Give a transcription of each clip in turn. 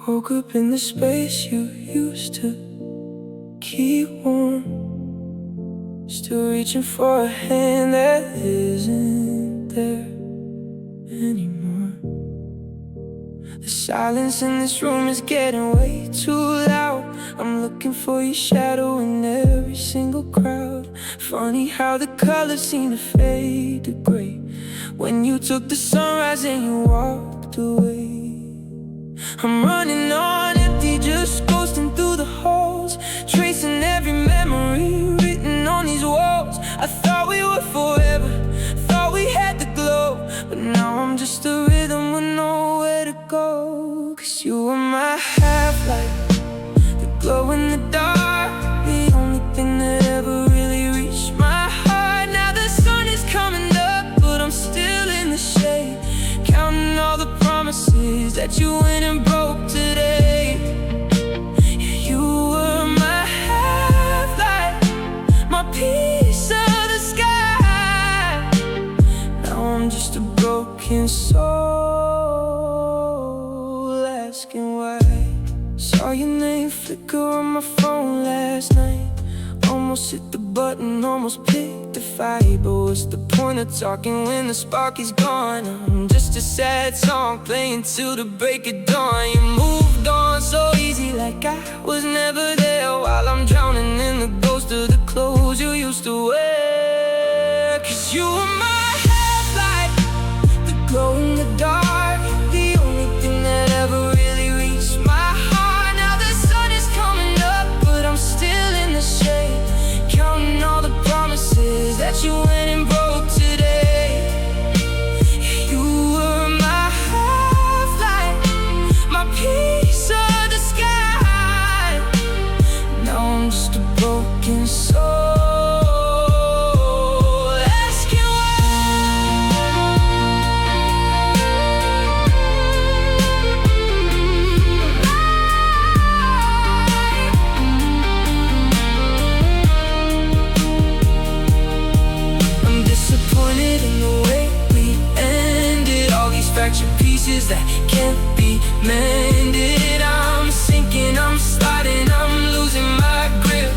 Woke up in the space you used to keep warm, still reaching for a hand that isn't there anymore. The silence in this room is getting way too loud. I'm looking for your shadow in every single crowd. Funny how the colors seem to fade to gray when you took the sunrise and you walked away. I'm running on empty, just ghosting through the halls, tracing every memory written on these walls. I thought we were forever, thought we had the glow, but now I'm just a rhythm with nowhere to go. Cause you were my half-light, the glow in the dark, the only thing that ever really reached my heart. Now the sun is coming up, but I'm still in the shade, counting all the promises that you went and broke today. Yeah, you were my half-light, my piece of the sky. Now I'm just a broken soul, asking why. Saw your name flicker on my phone last night, almost hit the button, almost picked the fight. But what's the point of talking when the spark is gone? I'm just a sad song playing till the break of dawn. You moved on so easy, like I was never there, while I'm drowning in the ghost of the clothes you used to wear. Cause you were my half-light, the glow in the dark, the only thing that ever really reached my heart. Now the sun is coming up, but I'm still in the shade, counting all the promises that you went and broke today. You were my half-light, my piece of the sky. Now I'm just a broken soul, asking why. I'm disappointed in the way we ended, all these fractured pieces that can't be mended. I'm sinking, I'm sliding, I'm losing my grip,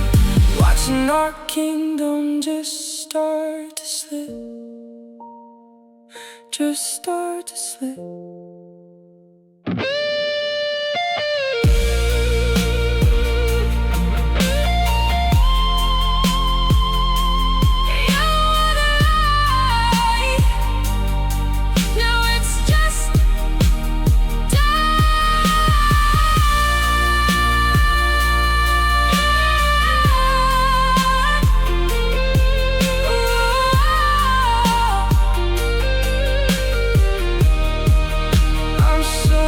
watching our kingdom just start to slip, just start to slip. Now it's just I'm so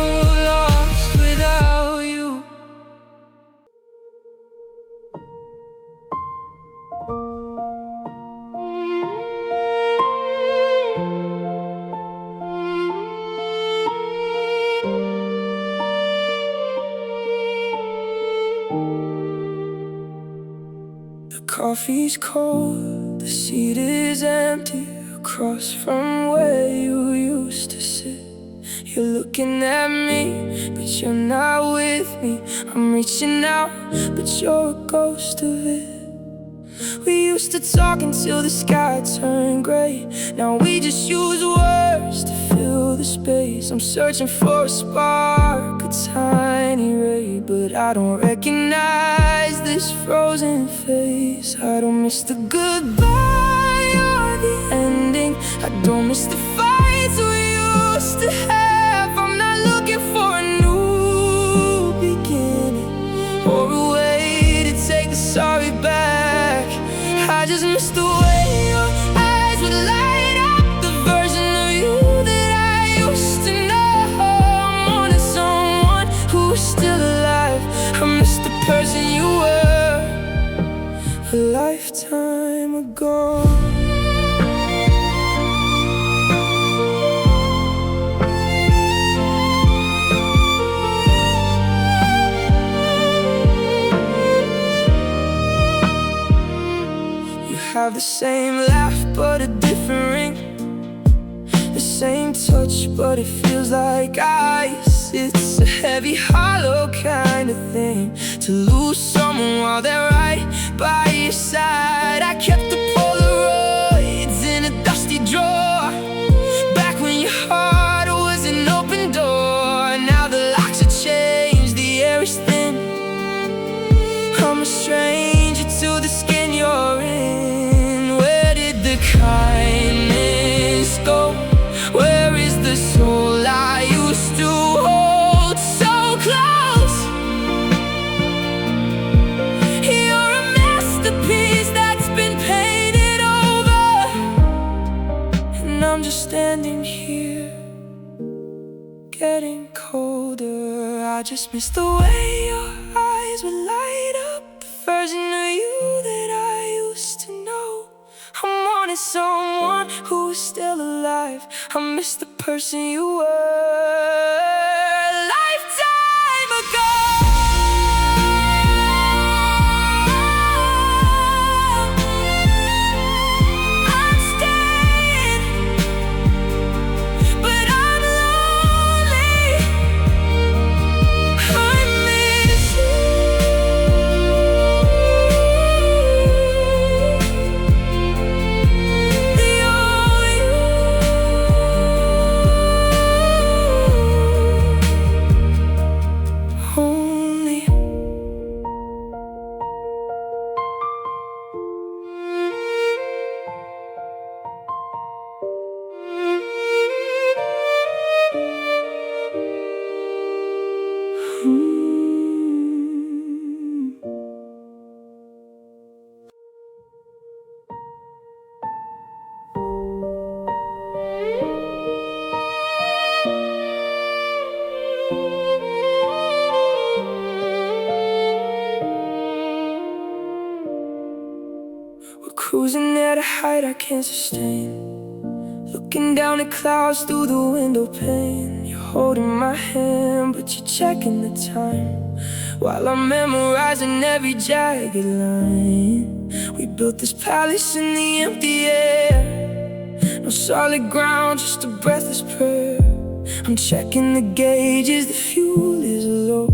lost without you. The coffee's cold, the seat is empty, across from where you used to sit. You're looking at me, but you're not with me. I'm reaching out, but you're a ghost of it. We used to talk until the sky turned gray, now we just use words to fill the space. I'm searching for a spark, a tiny ray, but I don't recognize this frozen face. I don't miss the goodbye or the ending, I don't miss the fights we used to have. I'm not looking for a new beginning or a way to take the sorry back. I just miss the way your eyes would light up the version of you that I used to know. I'm wanting someone who's still alive. I miss the person you were a lifetime ago. Have the same laugh but a different ring, the same touch but it feels like ice. It's a heavy, hollow kind of thing to lose someone while they're right by your side. I kept the Polaroids in a dusty drawer back when your heart was an open door. Now the locks are changed, the air is thin. I'm a stranger to the skin you're in. Where did the kindness go? Where is the soul I used to hold so close? You're a masterpiece that's been painted over, and I'm just standing here, getting colder. I just miss the way your eyes would light up, the version of you that I used to know. I'm wanting someone who's still alive. I miss the person you were a lifetime ago. I'm staying, but I'm lonely. I miss you. We're cruising at a height I can't sustain, looking down at clouds through the window pane. You're holding my hand, but you're checking the time, while I'm memorizing every jagged line. We built this palace in the empty air, no solid ground, just a breathless prayer. I'm checking the gauges, the fuel is low,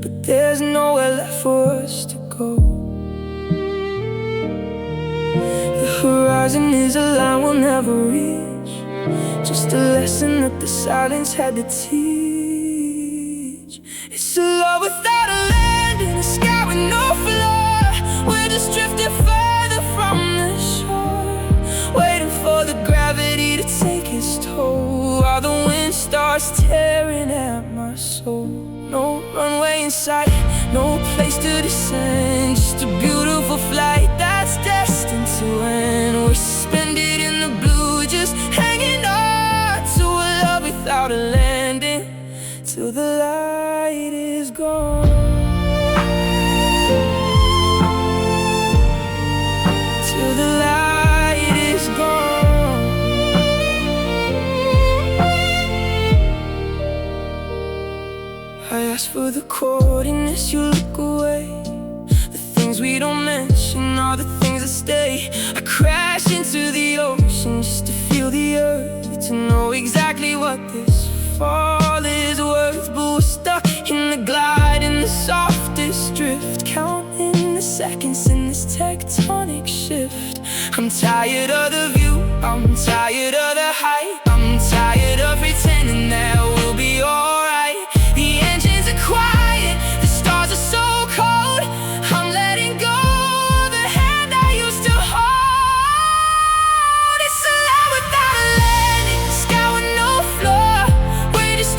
but there's nowhere left for us to go. The horizon is a line we'll never reach, just a lesson that the silence had to teach. It's a love without a land and a sky with no floor. We're just drifting further from the shore, waiting for the gravity to take its toll, while the wind starts tearing at my soul. No runway in sight, no place to descend, just a beautiful flight that's destined to end. We're suspended in the blue, just hanging on to a love without a landing, till the light is gone. Till the light is gone. I ask for the coordinates, you look away. The things we don't mention are the things that stay. I crash into the ocean just to feel the earth, to know exactly what this fall is worth. But we're stuck in the glide, in the softest drift, counting the seconds in this tectonic shift. I'm tired of the view, I'm tired of the height, I'm tired of pretending that we'll be alright. The engines are quiet, the stars are so cold. I'm letting go of the hand I used to hold. It's a land without a landing, a sky with no floor. We're just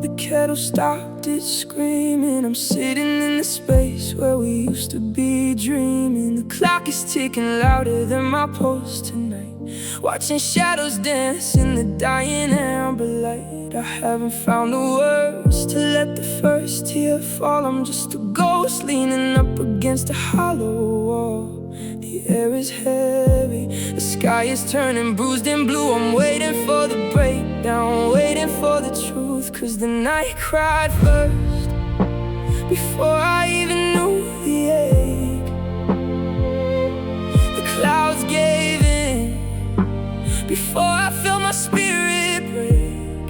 the kettle stopped its screaming. I'm sitting in the space where we used to be dreaming. The clock is ticking louder than my pulse tonight, watching shadows dance in the dying amber light. I haven't found the words to let the first tear fall. I'm just a ghost leaning up against a hollow wall. The air is heavy, the sky is turning bruised and blue. I'm waiting for the breakdown, waiting for the truth, 'cause the night cried first, before I even knew the ache. The clouds gave in, before I felt my spirit break.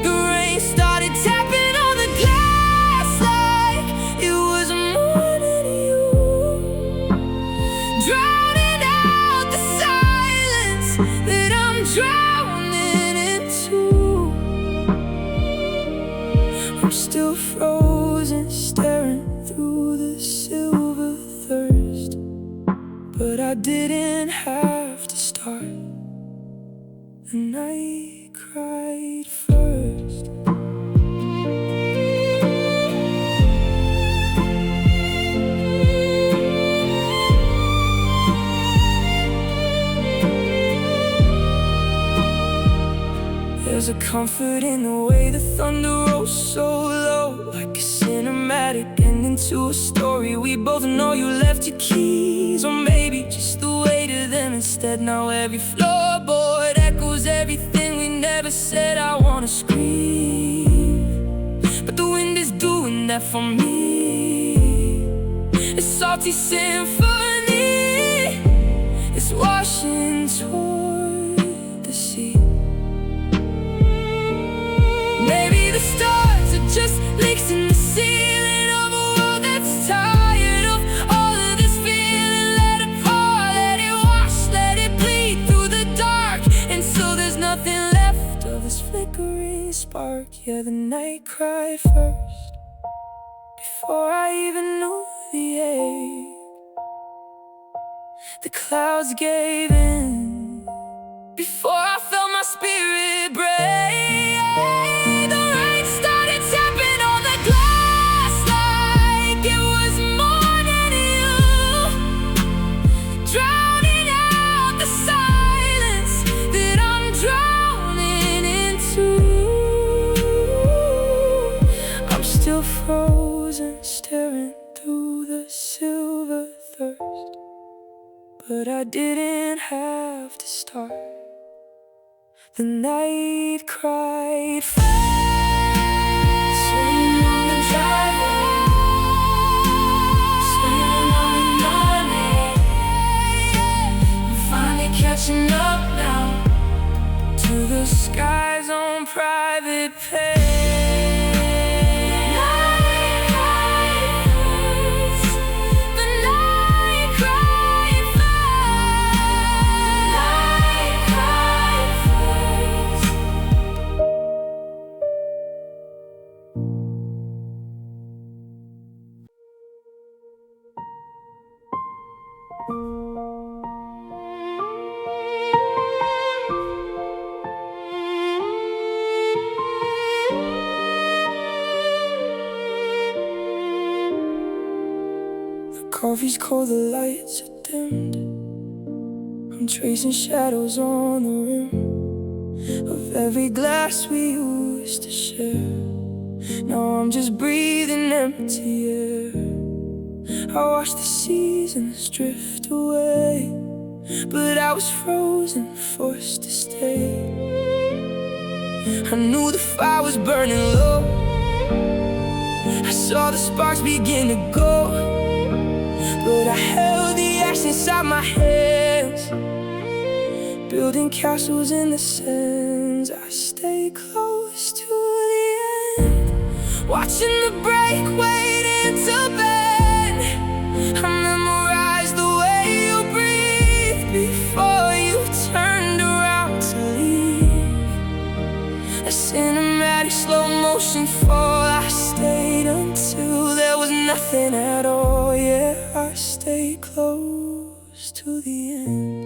The rain started tapping on the glass like it was morning you, drowning out the silence that I'm drowning into. I'm still frozen, staring through the silver thirst, but I didn't have to start. The night cried first. There's a comfort in the way the thunder rolls so low, like a cinematic ending to a story. We both know you left your keys, or maybe just the weight of them instead. Now every floorboard echoes everything we never said. I wanna scream, but the wind is doing that for me. A salty symphony, it's washing toward the sea. Maybe the stars are just leaks in the ceiling of a world that's tired of all of this feeling. Let it pour, let it wash, let it bleed through the dark, and so there's nothing left of this flickering spark. Yeah, the night cried first, before I even knew the ache. The clouds gave in, before I felt my spirit break. The rain started tapping on the glass like it was morning you, drowning out the silence that I'm drowning into. I'm still frozen, staring through the silver thirst, but I didn't have to start. The night cried first. Sitting on the driveway, spinning on the money. I'm finally catching up now to the skies on private pay. Coffee's cold, the lights are dimmed. I'm tracing shadows on the rim of every glass we used to share. Now I'm just breathing empty air. I watched the seasons drift away, but I was frozen, forced to stay. I knew the fire was burning low, I saw the sparks begin to go, but I held the ash inside my hands, building castles in the sands. I stay close to the end, watching the break, waiting to bend. I memorized the way you breathed before you turned around to leave. A cinematic slow motion fall. I stayed until there was nothing at all. Yeah, I stayed close to the end.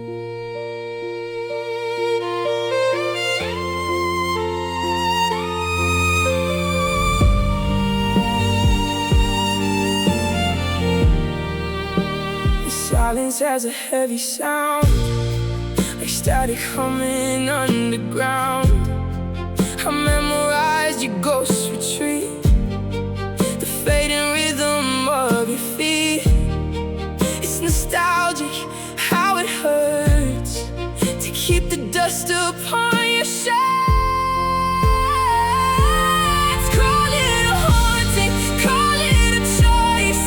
silence has a heavy sound, like static humming underground. I memorized your ghost retreat, the fading rhythm of your feet. It's nostalgic how it hurts to keep the dust upon your shirt. Call it a haunting, call it a choice.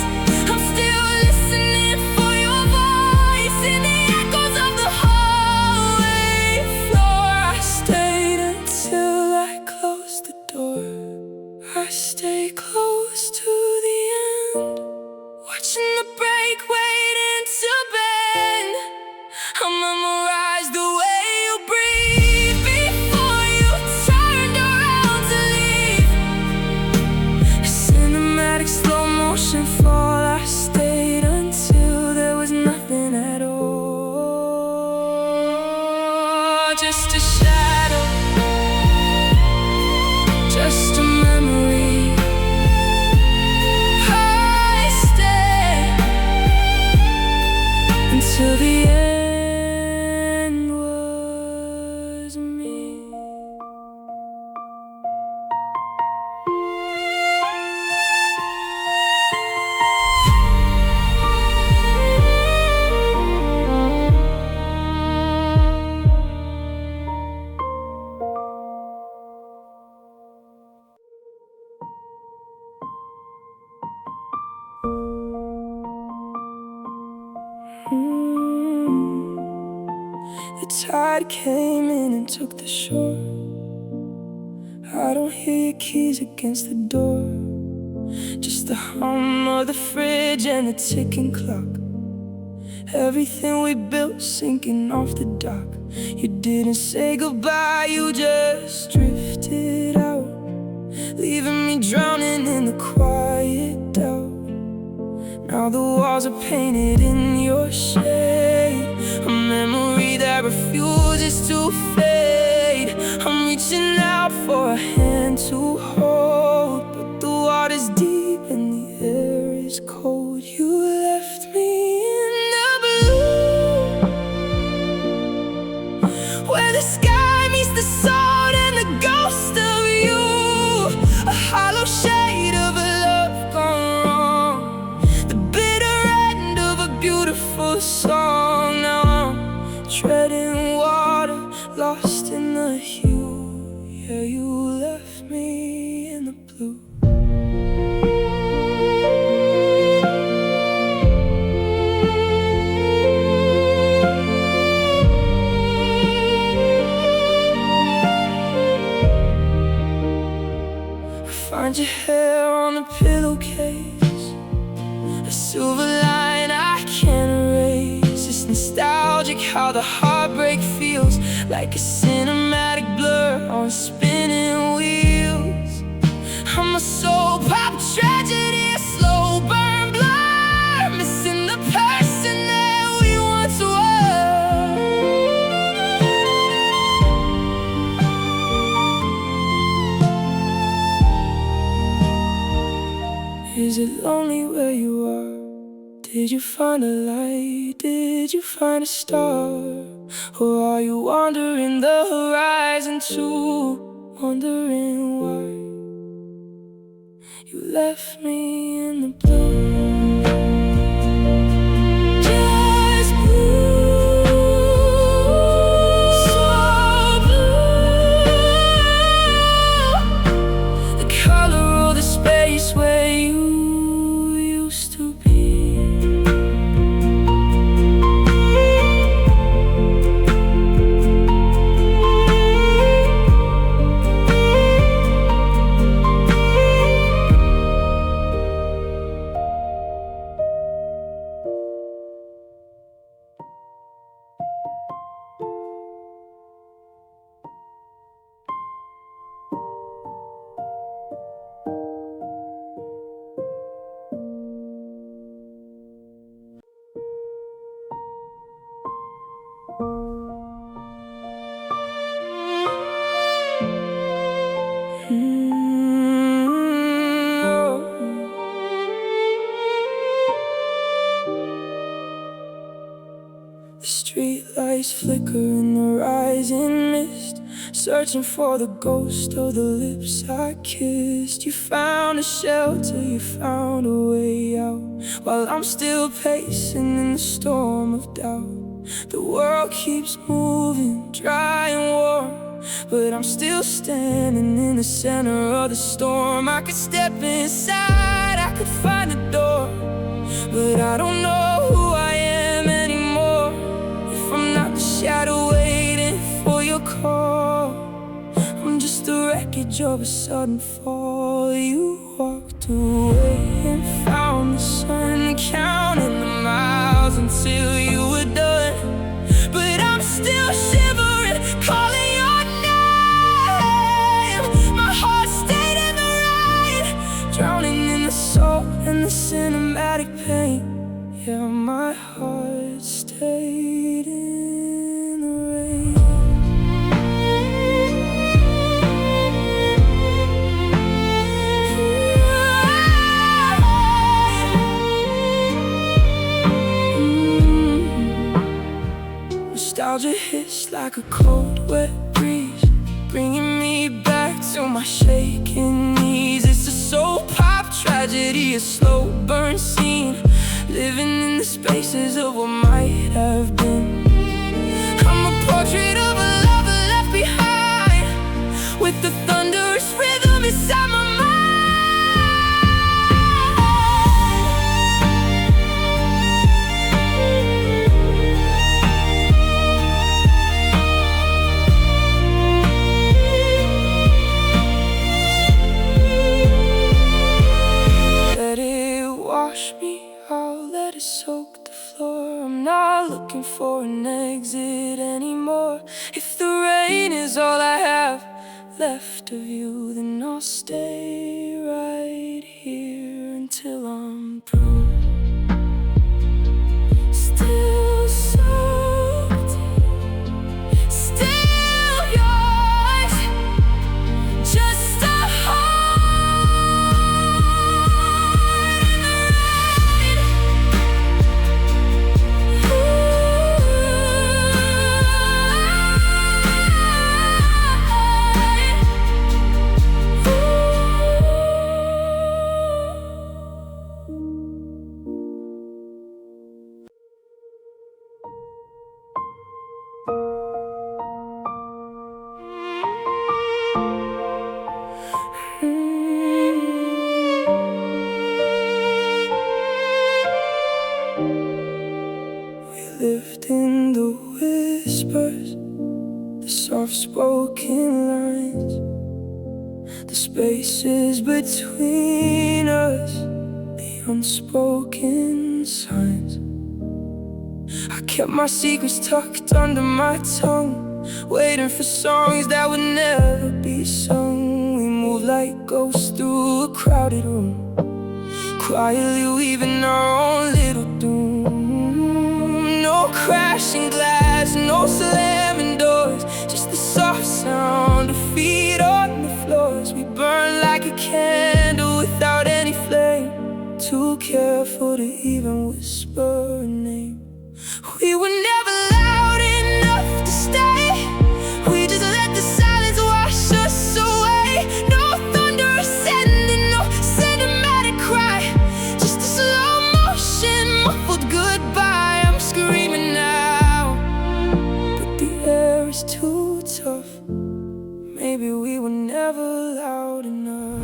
I'm still listening for your voice in the echoes of the hallway floor. I stayed until I closed the door. I stay close to the end, watching the break waiting to bend. I memorized the way you breathed before you turned around to leave. A cinematic slow motion fall. I stayed until there was nothing at all. Just a shadow, just a memory. I stayed until the end was me. The tide came in and took the shore. I don't hear your keys against the door, just the hum of the fridge and the ticking clock. Everything we built sinking off the dock. You didn't say goodbye, you just drifted out, leaving me drowning in the quiet doubt. Now the walls are painted in your shade, a memory that refuses to fade. I'm reaching out for a hand to hold, but the water's deep and the air is cold. You left me in the blue, where the sky meets the salt and the ghost of you, a hollow shade of a love gone wrong, the bitter end of a beautiful song. Now I'm treading water, lost in the hue. Yeah, you left me in the blue. I find your hair on the pillowcase, a silver line I can't erase. It's nostalgic how the heartbreak feels, like a cinematic blur on spinning wheels. I'm a soap opera tragedy, a slow burn blur, missing the person that we once were. Is it lonely where you are? Did you find a light? Did you find a star? Or are you wandering the horizon too, wondering why you left me in the blue? Just blue, so blue, the color of the space where you used to be. Street lights flicker in the rising mist, searching for the ghost of the lips I kissed. You found a shelter, you found a way out, while I'm still pacing in the storm of doubt. The world keeps moving, dry and warm, but I'm still standing in the center of the storm. I could step inside, I could find a door, but I don't know who I am anymore if I'm not the shadow waiting for your call. I'm just the wreckage of a sudden fall. You walked away and found the sun, counting the miles until you were done. But I'm still shivering, calling your name. My heart stayed in the rain, drowning in the soul and the cinematic pain. Yeah, my heart stayed in the rain. Nostalgia hits like a cold, wet breeze, bringing me back to my shaking knees. It's a soap pop tragedy, a slow burn scene, living in the spaces of what might have been. I'm a portrait of a lover left behind, with the thunderous rhythm inside my mind. Let it wash me, I'll let it soak the floor. I'm not looking for an exit anymore. If the rain is all I have left of you, then I'll stay right here until I'm through. Still soaked, still yours, just a lived in the whispers, the soft-spoken lines, the spaces between us, the unspoken signs. I kept my secrets tucked under my tongue, waiting for songs that would never be sung. We moved like ghosts through a crowded room, quietly weaving our own little doom. No crashing glass, no slamming doors, just the soft sound of feet on the floors. We burned like a candle without any flame, too careful to even whisper a name. We were never loud enough to stay, we just let the silence wash us away. No thunder ascending, no cinematic cry, just a slow motion muffled goodbye. I'm screaming now, but the air is too tough. Maybe we were never loud enough.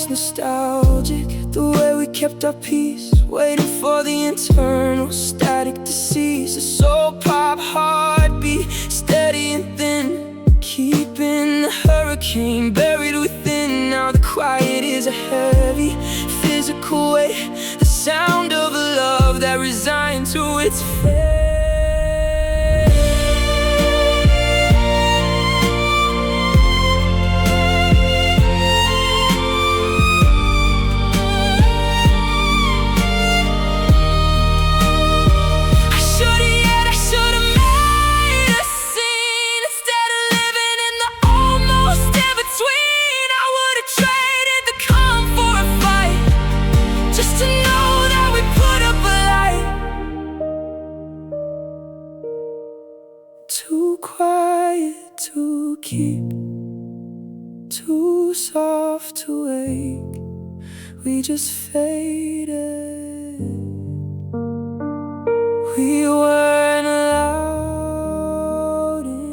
Nostalgic, the way we kept our peace, waiting for the internal static to cease. A soul pop heartbeat, steady and thin, keeping the hurricane buried within. Now the quiet is a heavy physical weight, the sound of a love that resigned to its fate. to keep, too soft to wake. We just faded. We weren't loud enough.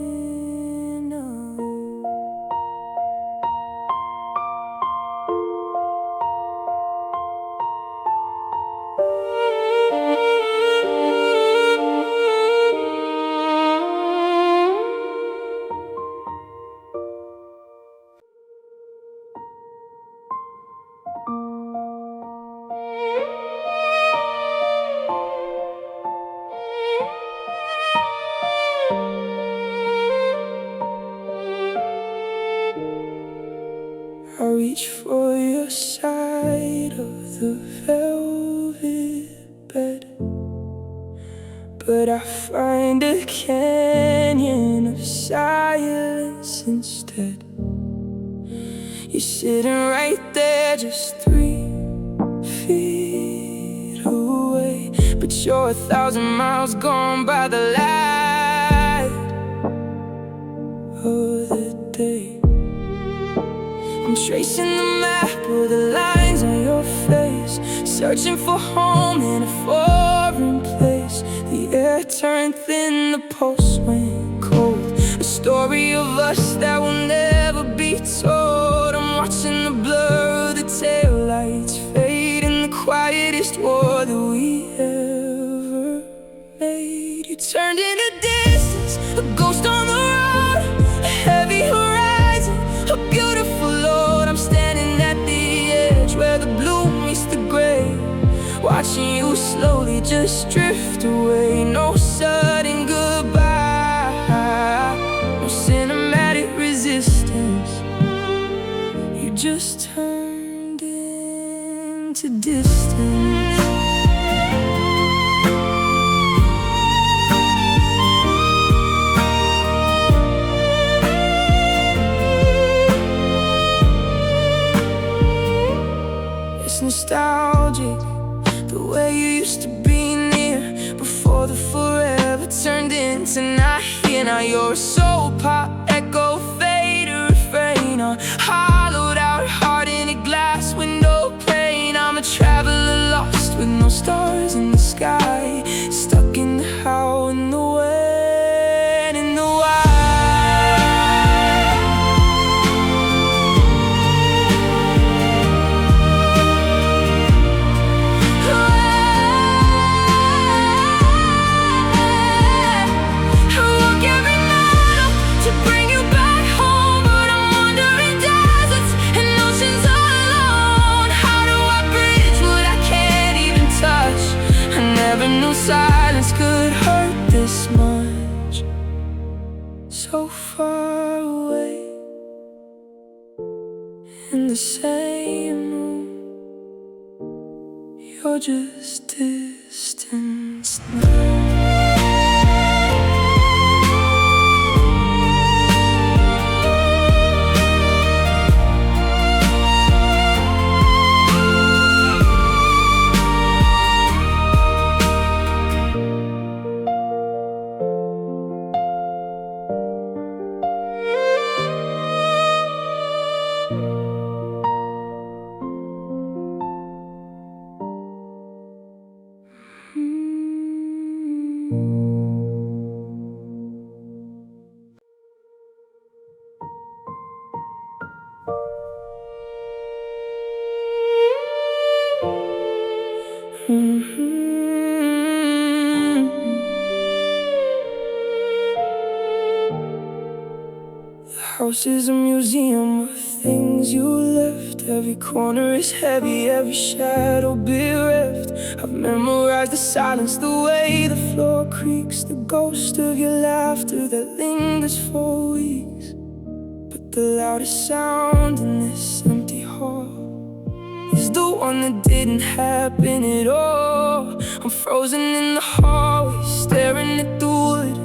I reach for your side of the velvet bed, but I find a canyon of silence instead. You're sitting right there, just 3 feet away, but you're 1,000 miles gone by the light of the day. I'm tracing the map with the lines on your face, searching for home in a foreign place. The air turned thin, the pulse went cold, a story of us that will never be told. I'm watching the blur of the taillights fade in the quietest war that we ever made. You turned into distance, a ghost on the road, a heavy horizon, a beautiful load. I'm standing at the edge where the blue meets the gray, watching you slowly just drift away. No sudden goodbye, no cinematic resistance. You just turned into distance. It's nostalgic, the way you used to be near, before the forever turned into not here. Now you're a soul pop, echo, fade, or refrain, a hollowed out heart in a glass window pane. I'm a traveler lost with no stars in the sky, stuck in the how and the when and the why. Silence could hurt this much, so far away in the same room. You're just distance now. The house is a museum of things you left. Every corner is heavy, every shadow bereft. I've memorized the silence, the way the floor creaks, the ghost of your laughter that lingers for weeks. But the loudest sound in this empty hall is the one that didn't happen at all. I'm frozen in the hallway, staring at the wood,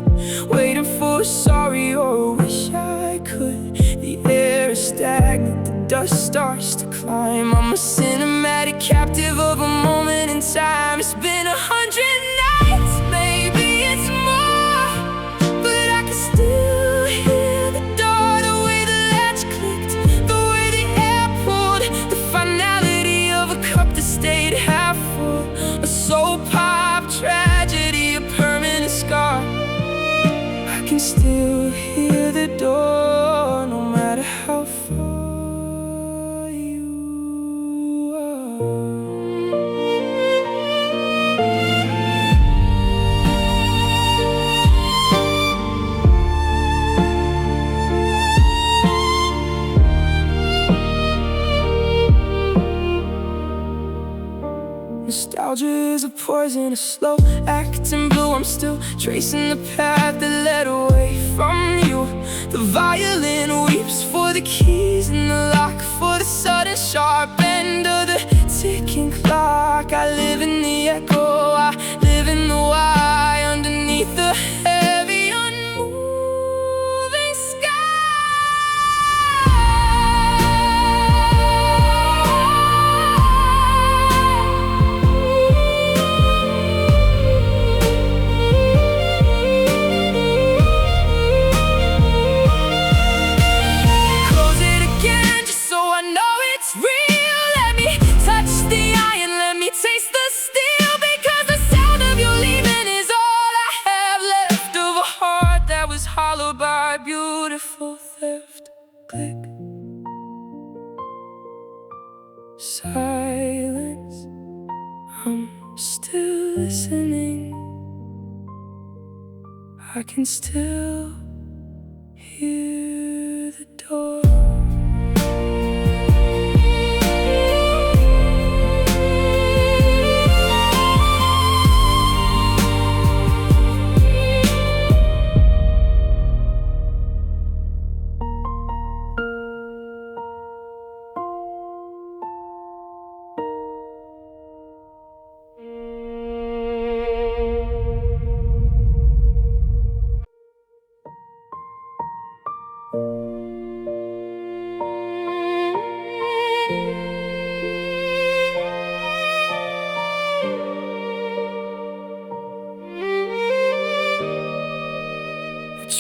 waiting for a sorry or a wish I could. The air is stagnant, the dust starts to climb. I'm a cinematic captive of a moment in time. It's been 100 nights, maybe it's more, but I can still hear the still hear the door, no matter how far you are. Nostalgia is a poison, a slow acting blue. I'm still tracing the path that led away from you. The violin weeps for the keys and the lock, for the sudden sharp end of the ticking clock. I live in the echo, I live in the why, underneath the heavy unmoving sky. Hollowed by beautiful theft. Click. Silence. I'm still listening. I can still hear the door.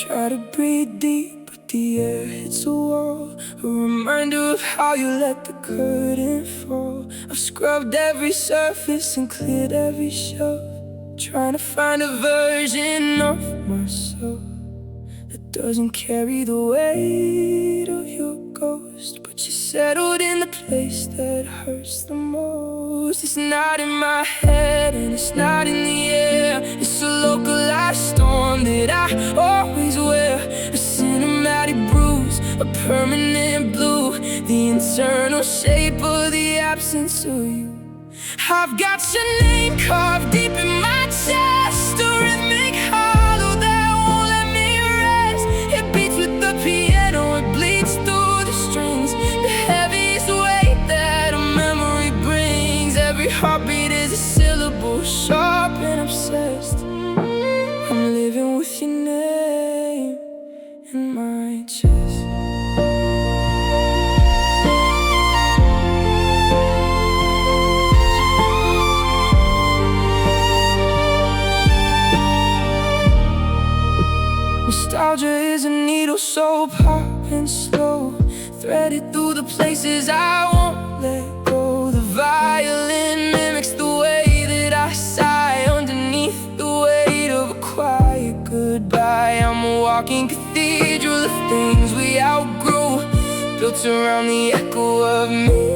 Try to breathe deep, but the air hits a wall. A reminder of how you let the curtain fall. I've scrubbed every surface and cleared every shelf, trying to find a version of myself that doesn't carry the weight of your ghost. But you settled in the place that hurts the most. It's not in my head and it's not in the air. It's a localized storm that I always wear. A cinematic bruise, a permanent blue, the internal shape of the absence of you. I've got your name carved deep in my chest, a rhythmic hollow that won't let me rest. It beats with the piano, it bleeds through the strings, the heaviest weight that a memory brings. Every heartbeat is a syllable, sharp and obsessed. I'm living with your name in my chest. Nostalgia is a needle so popping slow, threaded through the places I won't let go. The violin mimics the way that I sigh underneath the weight of a quiet goodbye. I'm a walking cathedral of things we outgrew, built around the echo of me.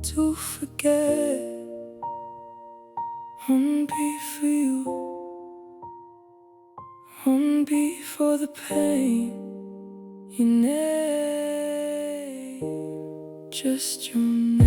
To forget, one beat for you, one beat for the pain. Your name, just your name.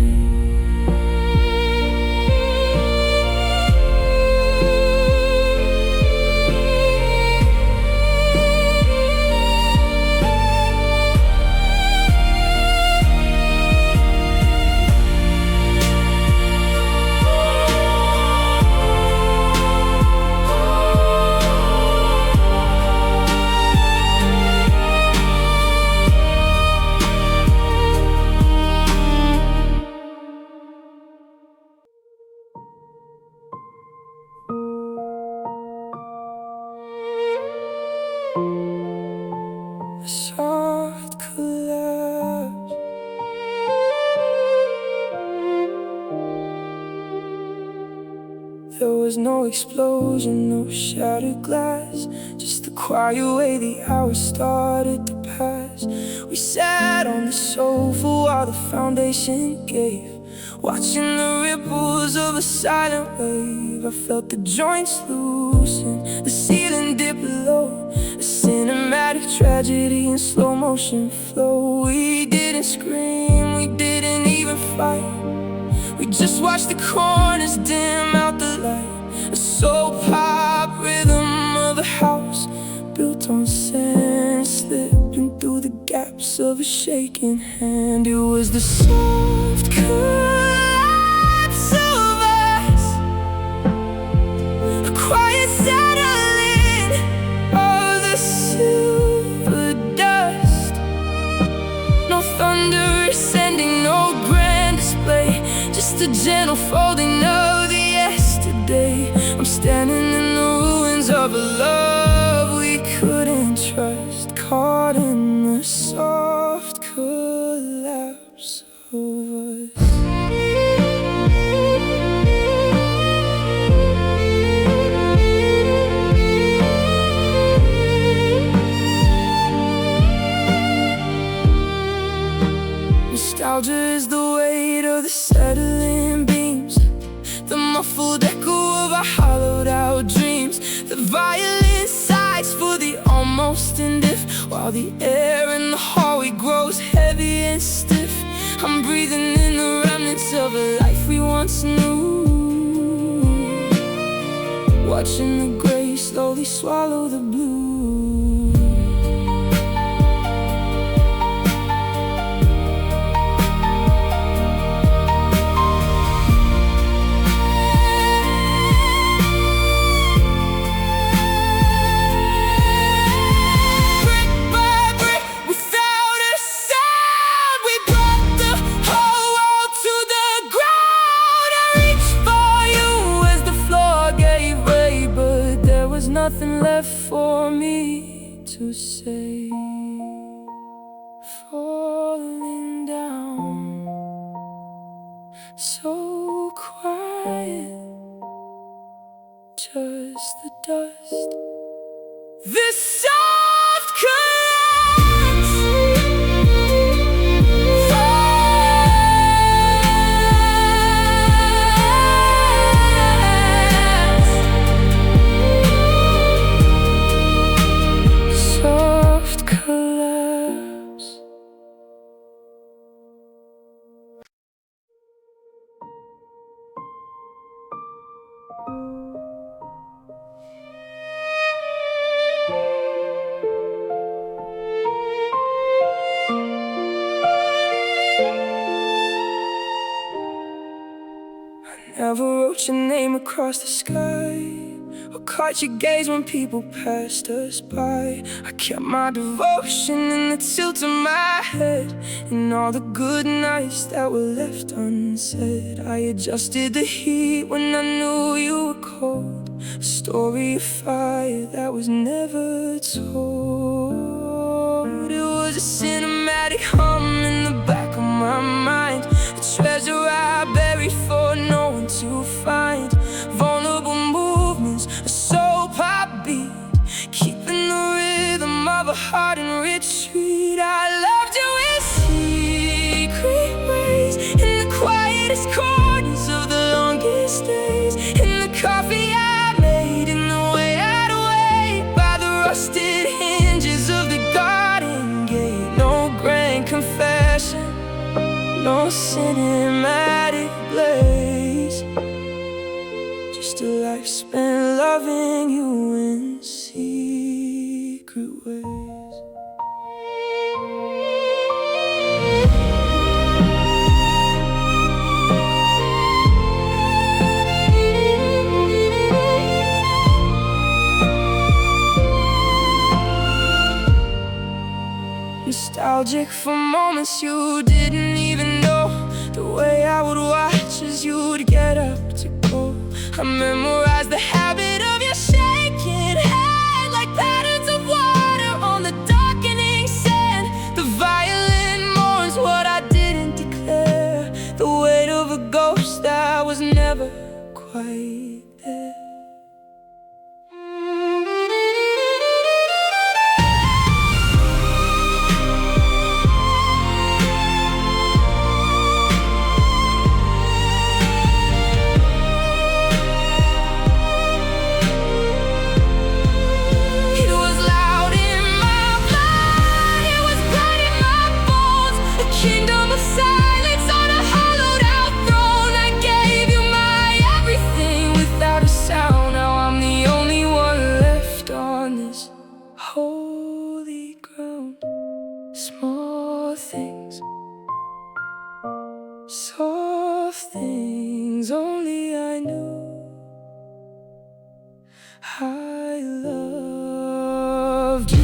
There was no explosion, no shattered glass, just the quiet way the hours started to pass. We sat on the sofa while the foundation gave, watching the ripples of a silent wave. I felt the joints loosen, the ceiling dip low, a cinematic tragedy in slow motion flow. We didn't scream, we didn't even fight. We just watched the corners dim out the light. A soap pop rhythm of a house built on sand, slipping through the gaps of a shaking hand. It was the soft collapse of us, a quiet settling of the silver dust. No thunder ascending, no grand display, just a gentle folding of the yesterday. I'm standing in the ruins of a love we couldn't trust, caught in the soft collapse of us. Nostalgia is the weight of the settling beams, the muffled echo of our hollowed out dreams. The violin sighs for the almost indifferent, while the air in the hallway grows heavy and stiff. I'm breathing in the remnants of a life we once knew, watching the gray slowly swallow the blue. Nothing left for me to say. Falling down, so quiet, just the dust. This soft collapse. Never wrote your name across the sky, or caught your gaze when people passed us by. I kept my devotion in the tilt of my head, and all the good nights that were left unsaid. I adjusted the heat when I knew you were cold, a story of fire that was never told. It was a cinematic hum in the back of my mind, a treasure I buried for no one to find. Vulnerable movements, a soap pop beat, keeping the rhythm of a heart in retreat. I loved you in secret ways, in the quietest corners of the longest days, in the coffee I made, in the way I'd wait by the rusted hinges of the garden gate. No grand confession, no cinematic blaze, just a life spent loving you in secret ways. Nostalgic for moments you didn't even know, the way I would watch as you'd get up to go. I memorized the habit of your shaking head, like patterns of water on the darkening sand. The violin mourns what I didn't declare, the weight of a ghost that was never quite quite there. Kingdom of silence on a hollowed out throne. I gave you my everything without a sound. Now I'm the only one left on this holy ground. Small things, soft things, only I knew I loved you.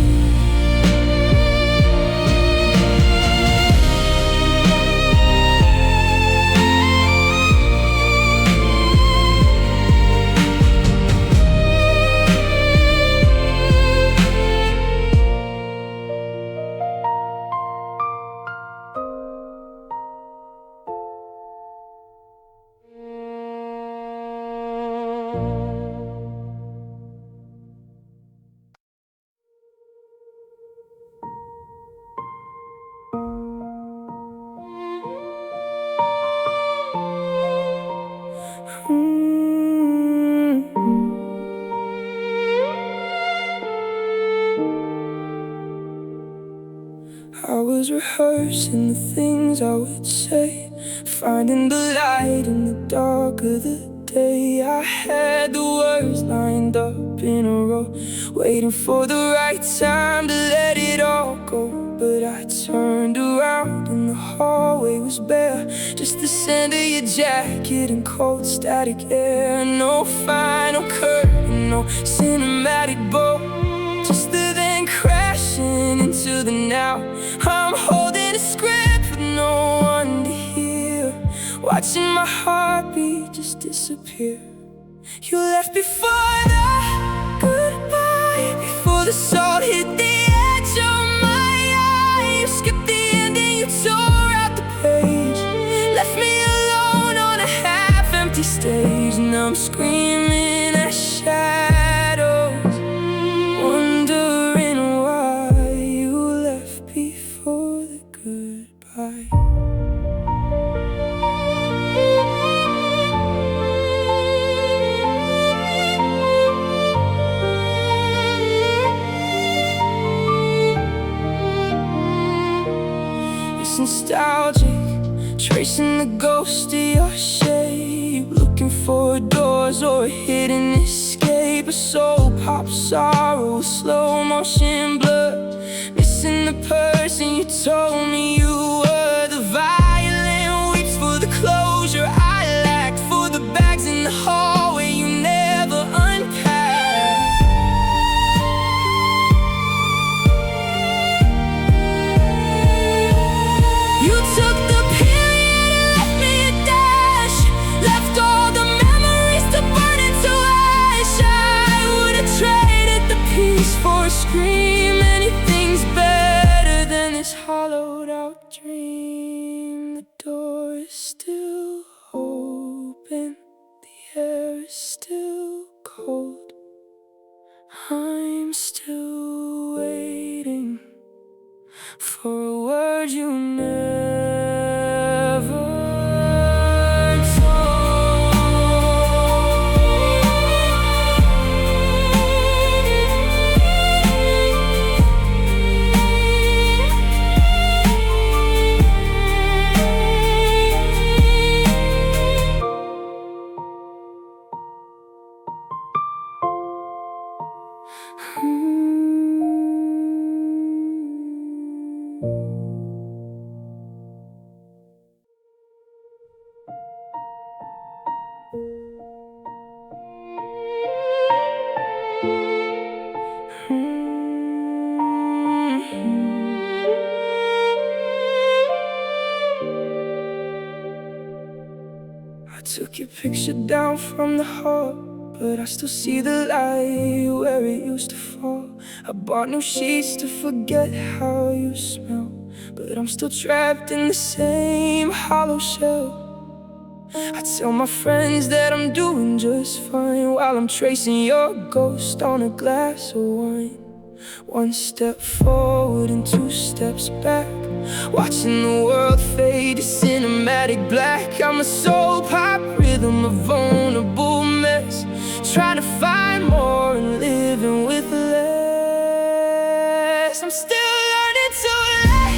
I was rehearsing the things I would say, finding the light in the dark of the day. I had the words lined up in a row, waiting for the right time to let it all go. But I turned around and the hallway was bare, just the scent of your jacket and cold static air. No final curtain, no cinematic bow, just the then crashing into the now. I'm holding a script with no one to hear, watching my heartbeat just disappear. You left before the goodbye, before the salt hit the edge of my eye. You skipped the ending, you tore out the page, left me alone on a half-empty stage. And I'm screaming at shadows, wondering why you left before the goodbye. It's nostalgic, tracing the ghost of your shape, looking for doors or a hidden escape. A soul pop sorrow, slow motion blur, missing the person you told me you were. The violin waits for the closure I lacked, for the bags in the hallway you never unpacked. You took the period and left me a dash, left all the memories to burn into ash. I would've traded the peace for a scream. Anything's better than this hollowed out dream. The door is still open, the air is still cold. I'm still waiting for a word you never I took your picture down from the hall, but I still see the light where it used to fall. I bought new sheets to forget how you smell, but I'm still trapped in the same hollow shell. I tell my friends that I'm doing just fine, while I'm tracing your ghost on a glass of wine. One step forward and two steps back, watching the world fade to cinematic black. I'm a soul pop rhythm, a vulnerable mess, trying to find more and living with less. I'm still learning to let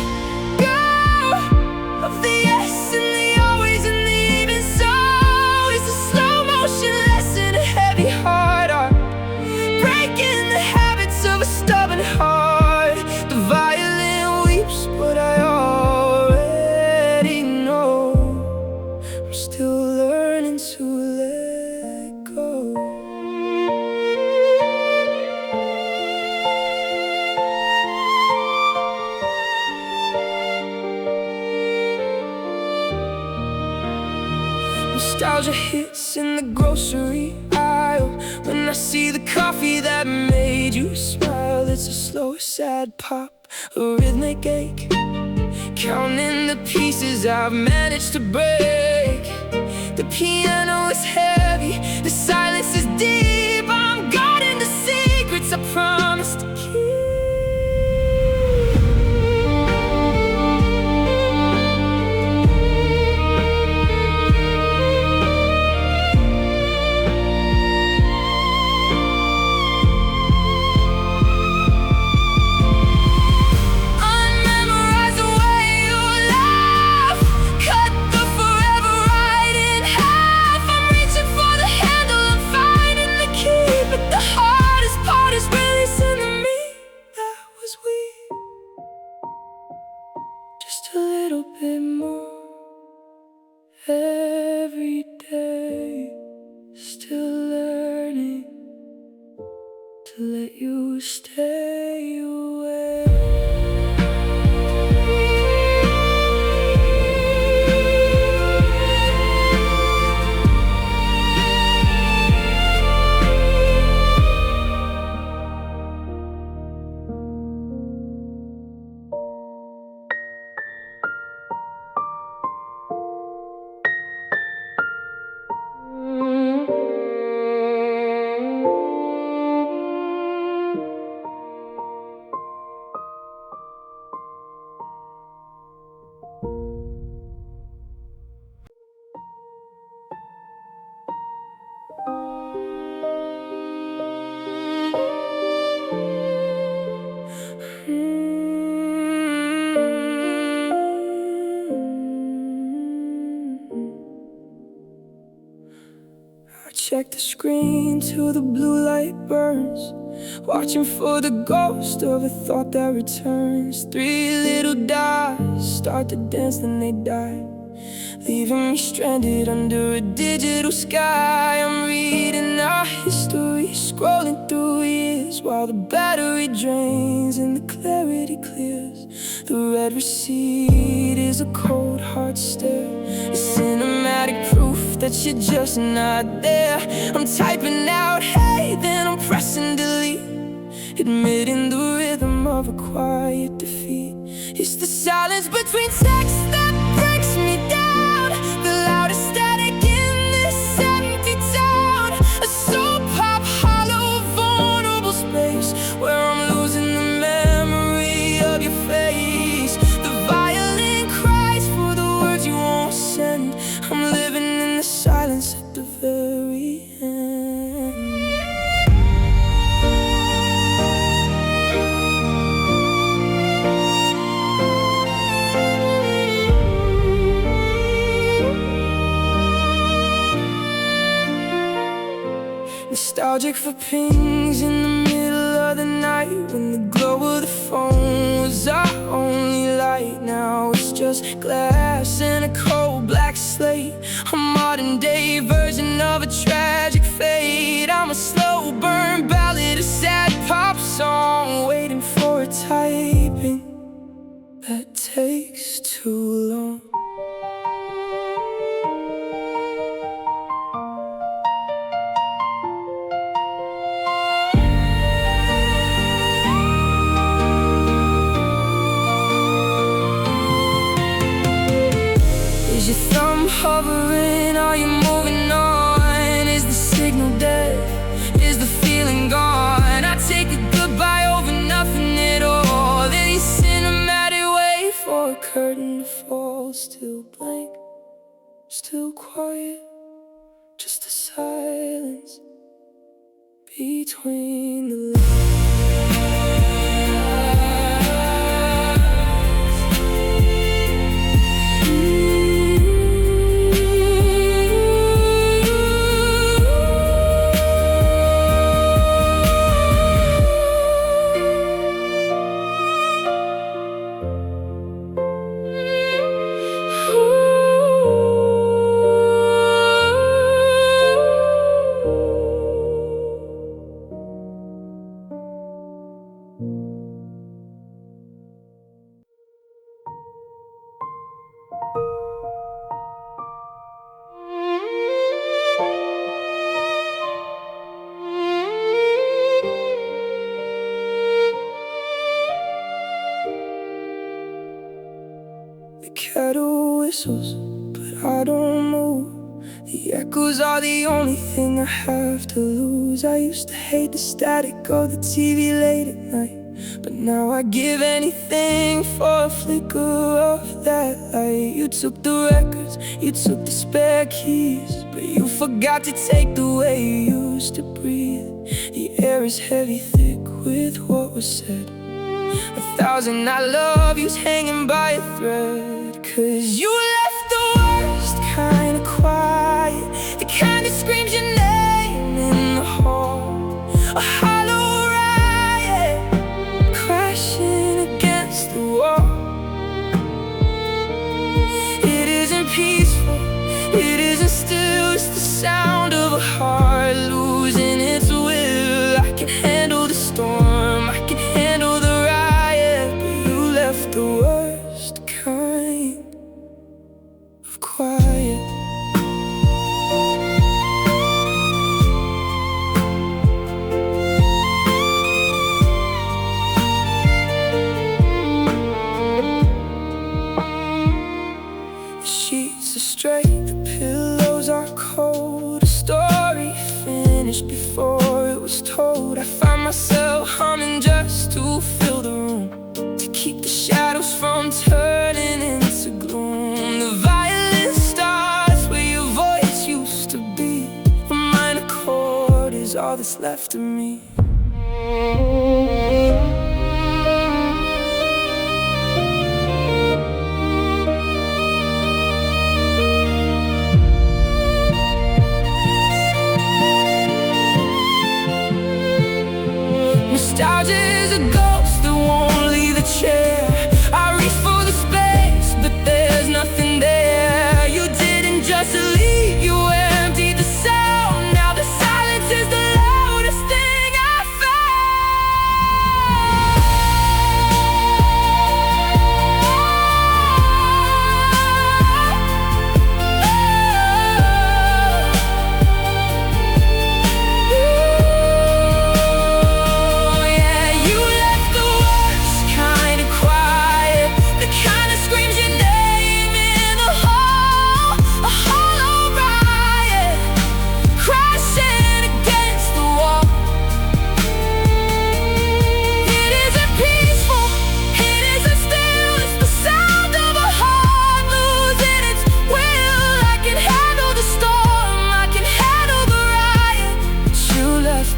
go of the yes and the always and the even so. It's a slow motion lesson, a heavy heart art, breaking the habits of a stubborn heart. The violin weeps, but I already know I'm still learning to let go. Nostalgia hits in the grocery aisle when I see the coffee that made you smile. It's a slow, sad pop, a rhythmic ache, counting the pieces I've managed to break. The piano is heavy, the silence is deep. I'm guarding the secrets I promised to keep. Just a little bit more every day, still learning to let you stay away. I check the screen till the blue light burns, watching for the ghost of a thought that returns. Three little dots start to dance, then they die, leaving me stranded under a digital sky. I'm reading our history, scrolling through years, while the battery drains and the clarity clears. The red receipt is a cold hard stare, a cinematic proof that you're just not there. I'm typing out hey, then I'm pressing delete, admitting the rhythm of a quiet defeat. It's the silence between texts that breaks me down, the loudest static in this empty town. A soul pop hollow, vulnerable space where I'm losing the memory of your face. The violin cries for the words you won't send. I'm living in the silence at the very end. Nostalgic for pings in the middle of the night, when the glow of the phone was our only light. Now it's just glass and a cold black slate, a modern day version of a tragic fate. I'm a slow burn ballad, a sad pop song, waiting for a typing that takes too long. Is your thumb hovering? Are quiet, just the silence between the lines. The kettle whistles, but I don't move. The echoes are the only thing I have to lose. I used to hate the static of the TV late at night, but now I give anything for a flicker of that light. You took the records, you took the spare keys, but you forgot to take the way you used to breathe. The air is heavy, thick with what was said. 1,000 I love yous hanging by a thread. 'Cause you left the worst kind of quiet, the kind that screams your name in the hall. A hollow riot, crashing against the wall. It isn't peaceful, it isn't still, it's the sound of a heart losing its will. I can handle the storm, I can handle the the worst kind of quiet. The sheets are straight, the pillows are cold. A story finished before it was told. I find myself humming just to fill the room, keep the shadows from turning into gloom. The violin starts where your voice used to be. The minor chord is all that's left of me. Nostalgia is a ghost that won't leave the chair. I reach for the space, but there's nothing there. You didn't just leave, you emptied the sound. Now the silence is the loudest thing I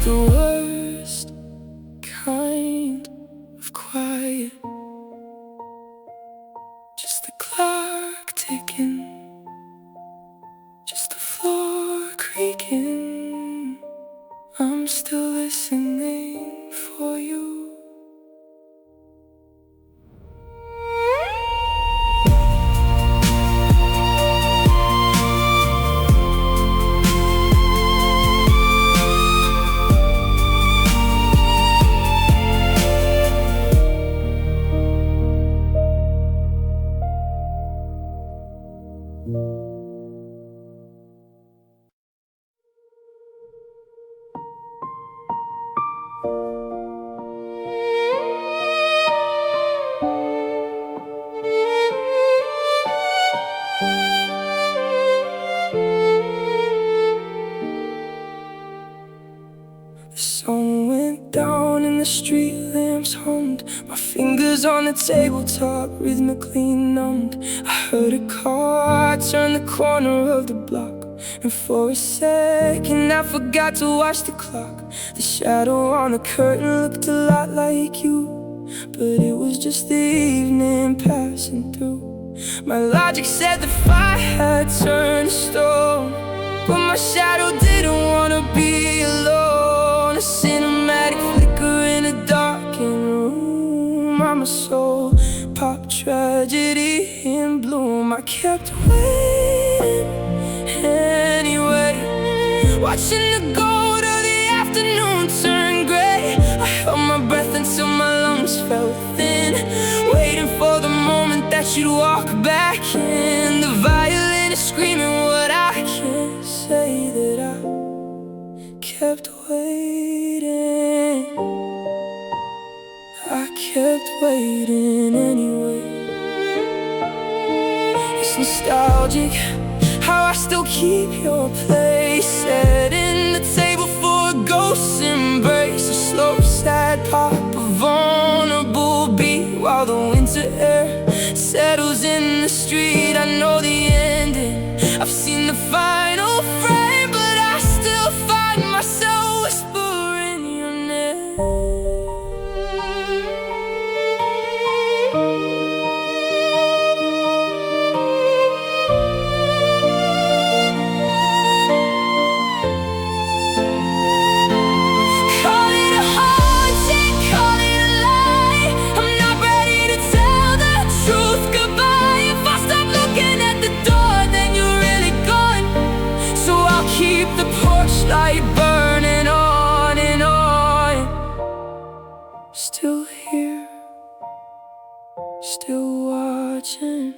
the worst kind of quiet. Just the clock ticking, just the floor creaking. I'm still listening for you. The sun went down and the street lamps hummed, my fingers on the tabletop rhythmically numbed. I heard a car turn the corner of the block, and for a second I forgot to watch the clock. The shadow on the curtain looked a lot like you, but it was just the evening passing through. My logic said the fire had turned to stone, but my shadow didn't wanna be alone. A cinematic flicker in a darkened room. I'm a soul pop tragedy in bloom. I kept waiting anyway, watching the gold of the afternoon turn gray. I held my breath until my lungs felt thin, waiting for the moment that you'd walk back in. The violin is screaming what I can't say, that I kept waiting. I kept waiting anyway. It's nostalgic how I still keep your place, setting the table for a ghost embrace. A slow, sad pop, a vulnerable beat, while the winter air settles in the street. I know the ending, I've seen the final frame, but I still find myself whispering your name. Light burning on and on. Still here, still watching.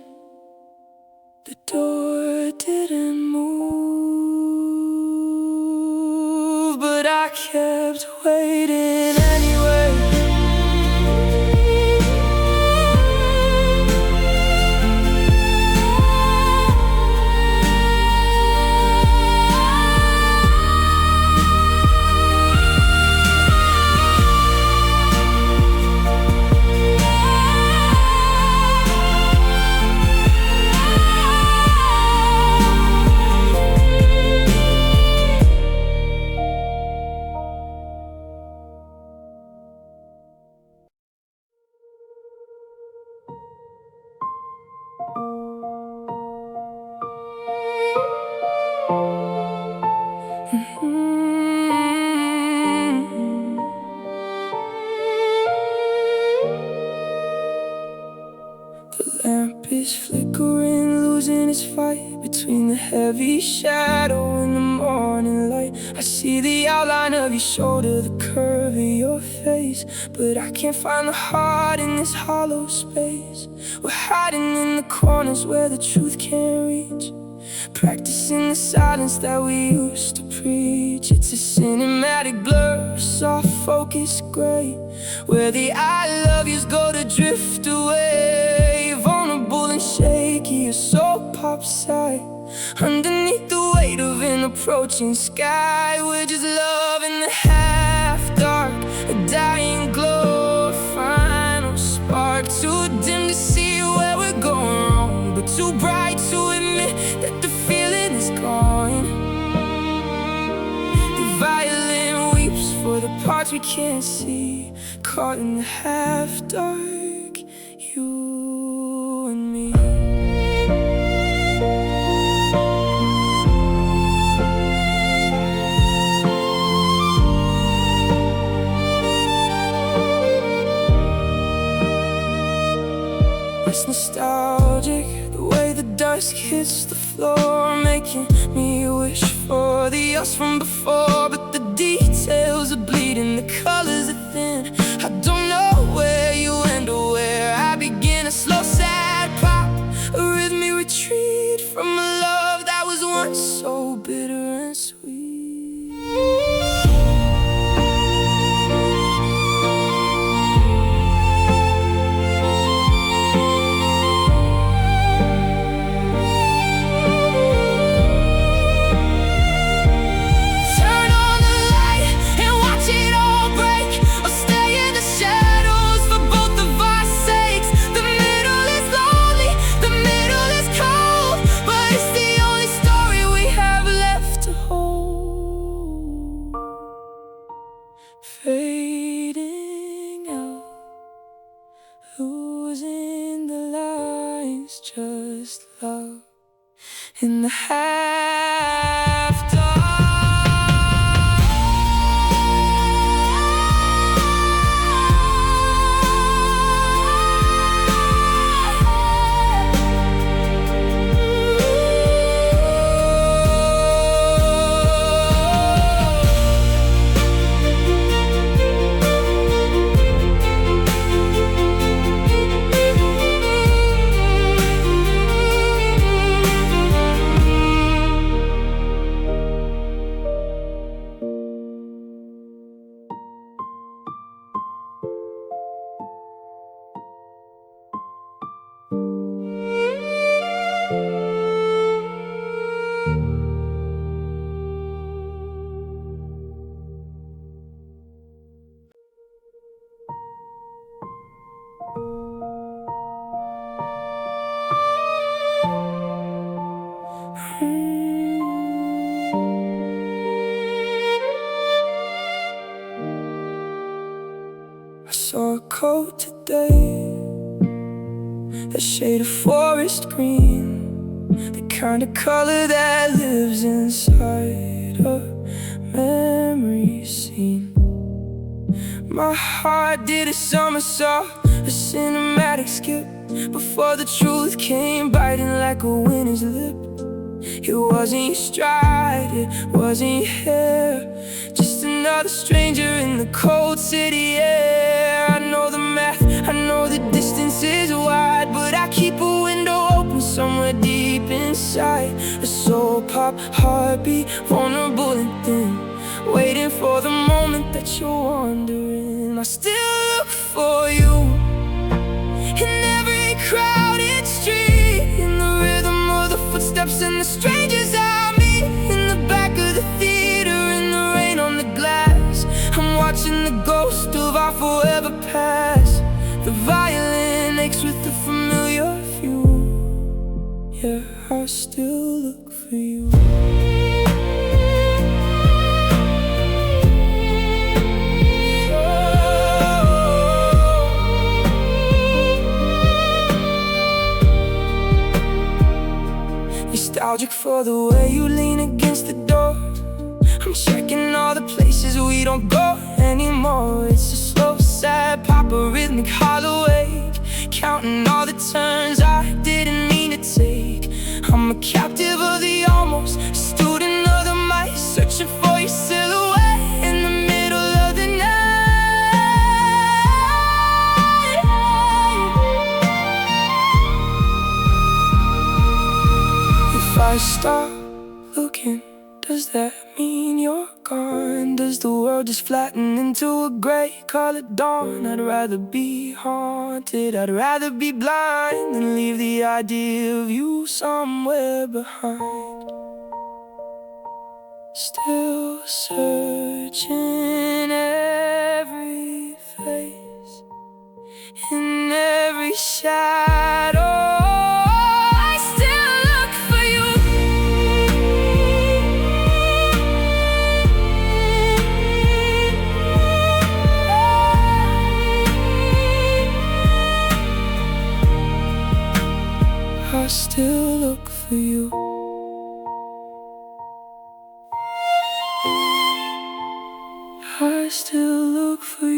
The door didn't move, but I kept waiting anyway. The lamp is flickering, losing its fight between the heavy shadow and the morning light. I see the outline of your shoulder, the curve of your face, but I can't find the heart in this hollow space. We're hiding in the corners where the truth can't reach, practicing the silence that we used to preach. It's a cinematic blur, soft focus gray, where the I love yous go to drift away. Vulnerable and shaky, a soul pop sigh underneath the weight of an approaching sky. We're just love in the half-dark, a dying glow, a final spark, too dim to see where we're going wrong, but too bright to admit that the feeling is gone. The violin weeps for the parts we can't see, caught in the half-dark, you and me. It's nostalgic, the way the dusk hits the floor, making me wish for the us from before. But the details are bleeding, the colors are thin. I don't know where you end or where I begin. A slow, sad pop, a rhythmic retreat from a love that was once so bitter and sweet. Turn on in the half dark. I saw a coat today, a shade of forest green, the kind of color that lives inside a memory scene. My heart did a somersault, a cinematic skip, before the truth came biting like a winner's lip. It wasn't your stride, it wasn't your hair, just another stranger in the cold city air. I know the math, I know the distance is wide, but I keep a window open somewhere deep inside. A soul pop, heartbeat, vulnerable and thin, waiting for the moment that you're wandering. I still look for you in every crowded street, in the rhythm of the footsteps and the strangers I meet, in the back of the theater, in the rain on the glass. I'm watching the ghost of our forever past. The violin aches with the familiar view. Yeah, I still look for you. Nostalgic for the way you lean against the door. I'm checking all the places we don't go anymore. It's a slow, sad pop, a rhythmic hollow ache, counting all the turns I didn't mean to take. I'm a captive of the almost, a student of the might, searching for your silhouette in the middle of the night. If I stop looking, does that mean you're gone? Does the world just flatten into a gray colored dawn? I'd rather be haunted, I'd rather be blind than leave the idea of you somewhere behind. Still searching every face, in every shadow. I still look for you. I still look for you.